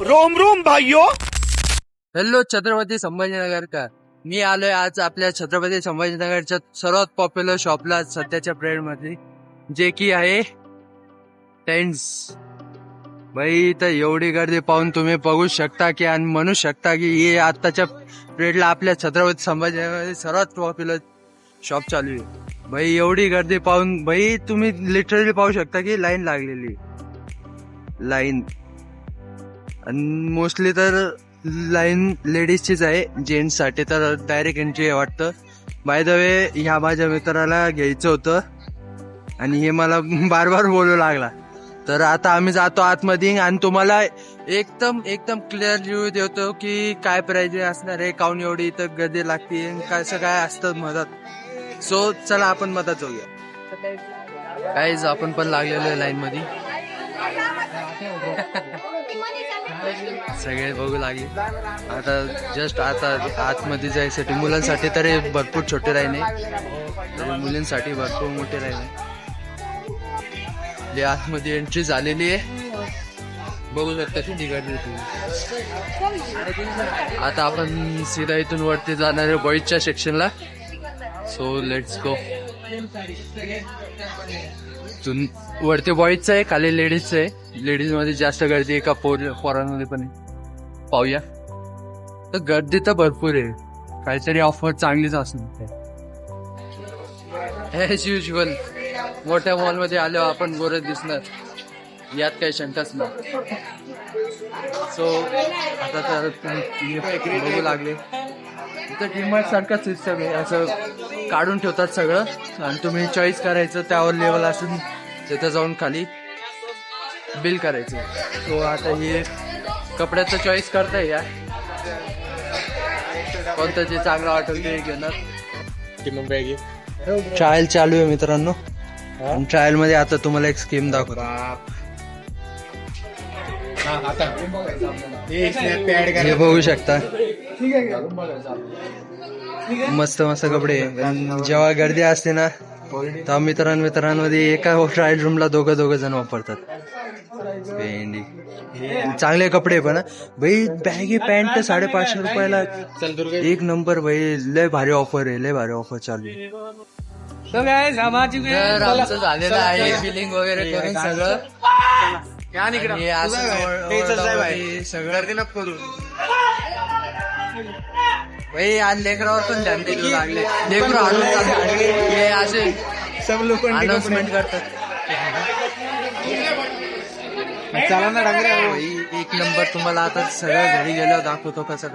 Rome Rome भाइयों. Hello Chhatrapati Sambhajinagar का. मी आलोय आज आपल्या छत्रपती संभाजीनगरच्या सर्वात पॉप्युलर शॉपला सध्याच्या पिरियड मध्ये, जे की आहे टेंट्स. भाई तर एवढी गर्दी पाहून तुम्ही बघू शकता की आणि म्हणू शकता की हे आताच्या पिरियडला आपल्या छत्रपती संभाजीनगर सर्वात पॉप्युलर शॉप चालू आहे. भाई एवढी गर्दी पाहून भाई तुम्ही लिटरली पाहू शकता की लाईन लागलेली लाईन, आणि मोस्टली तर लाईन लेडीजचीच आहे. जेंट्स साठी तर डायरेक्ट एंट्री आहे वाटतं. बाय द वे ह्या माझ्या मित्राला घ्यायचं होतं आणि हे मला बार बार बोलू लागला. तर आता आम्ही जातो आतमध्ये आणि तुम्हाला एकदम क्लिअर रिव्ह्यू देतो की काय प्राइस असणार आहे, काऊन एवढी इथं गर्दी लागते, कसं काय असतं मदत. सो चला आपण मदत जाऊया. काहीच आपण पण लागलेलो आहे लाईन मध्ये. सगळे बघू लागले. आता जस्ट आता आतमध्ये जायसाठी मुलांसाठी तरी भरपूर छोटे लाईन आहे, मुलींसाठी भरपूर मोठे लाईन आहे. आतमध्ये एंट्री झालेली आहे, बघू शकता किती गर्दी तुम्ही. आता आपण सीधा इथून वरती जाणार आहे बॉईजच्या सेक्शनला. So let's go. वरती बॉईजचं आहे, खाली लेडीजचं आहे. लेडीज मध्ये जास्त गर्दी आहे का पोरांमध्ये पण आहे, पाहूया. तर गर्दी तर भरपूर आहे, काहीतरी ऑफर चांगलीच असणार. ॲज युजल मोठ्या मॉल मध्ये आल्यावर आपण गोरच दिसणार, यात काही शंकाच नाही. सो आता तर बघू लागले इथं डीमार्ट सारखा सिस्टम आहे, असं काढून ठेवतात सगळं आणि तुम्ही चॉईस करायचं, त्यावर लेवल असून तिथं जाऊन खाली बिल करायचं. सो आता हे कपड्याचं चॉईस करताय, या कोणतं जे चांगलं वाटेल ते घेणार. ट्रायल चालू आहे मित्रांनो, ट्रायल मध्ये आता तुम्हाला एक स्कीम दाखवतो. हे बघू शकता, मस्त मस्त कपडे. जेव्हा गर्दी असते ना तेव्हा मित्रांमध्ये एका ट्रायल रूमला दोघं जण वापरतात. चांगले कपडे पण भाई. बॅगी पॅन्ट 550 रुपयाला एक नंबर भाई. लय भारी ऑफर आहे, लय भारी ऑफर चालू आहे. आमचं झालेलं आहे बिलिंग वगैरे करून सगळं. भाई आणि लेकरावर पण ध्यान द्यायला लागले. लेकर असे सब लोक अनाउन्समेंट करतात. चला ना भाई, एक नंबर. तुम्हाला आता सगळं घरी गेल्यावर दाखवतो कसं.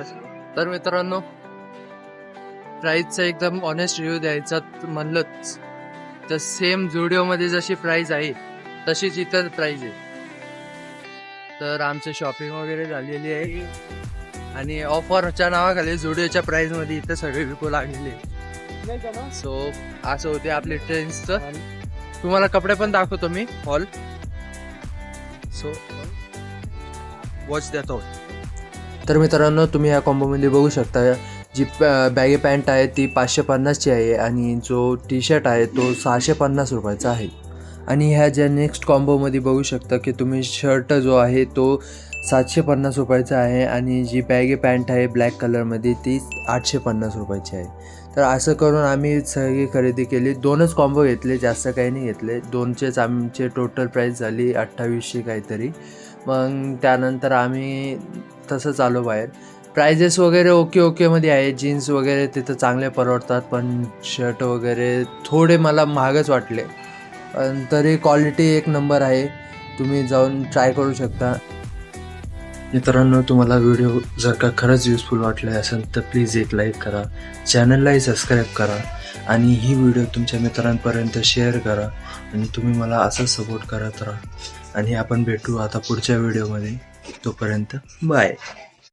तर मित्रांनो, प्राइसचा एकदम ऑनेस्ट रिव्ह्यू द्यायचा म्हणलं तर सेम झुडिओ मध्ये जशी प्राइस आहे तशीच इतर प्राइस आहे. तर आमची शॉपिंग वगैरे झालेली आहे आणि ऑफरच्या नावाखाली झुडिओच्या प्राइस मध्ये इथं सगळे विकू लागलेले. सो असं होते आपले ट्रेंड्सचं. तुम्हाला कपडे पण दाखवतो मी हॉल. सो वॉच देतो. तर मित्रांनो, तुम्ही ह्या कॉम्बोमध्ये बघू शकता, जी बॅगी पॅन्ट आहे ती 550ची आहे आणि जो टी शर्ट आहे तो 650 रुपयाचा आहे. आणि ह्या ज्या नेक्स्ट कॉम्बोमध्ये बघू शकता की तुम्ही शर्ट जो आहे तो 750 रुपयाचा आहे आणि जी बॅगी पॅन्ट आहे ब्लॅक कलरमध्ये ती 850 रुपयाची आहे. तर असं करून आम्ही सगळी खरेदी केली. 2च कॉम्बो घेतले, जास्त काही नाही घेतले. 2चेच आमचे टोटल प्राईस झाली 2800 काहीतरी. मग त्यानंतर आम्ही तसंच आलो बाहेर. प्राइजेस वगैरे ओकेमध्ये आहे. जीन्स वगैरे तिथं चांगले परवडतात, पण शर्ट वगैरे थोडे मला महागच वाटले. पण तरी क्वालिटी एक नंबर आहे, तुम्ही जाऊन ट्राय करू शकता. मित्रांनो, तुम्हाला व्हिडिओ जर का खरंच युजफुल वाटले असेल तर प्लीज एक लाईक करा, चॅनललाही सबस्क्राईब करा आणि ही व्हिडिओ तुमच्या मित्रांपर्यंत शेअर करा आणि तुम्ही मला असं सपोर्ट करत राहा. आणि आपण भेटू आता पुढच्या व्हिडिओमध्ये. तोपर्यंत बाय.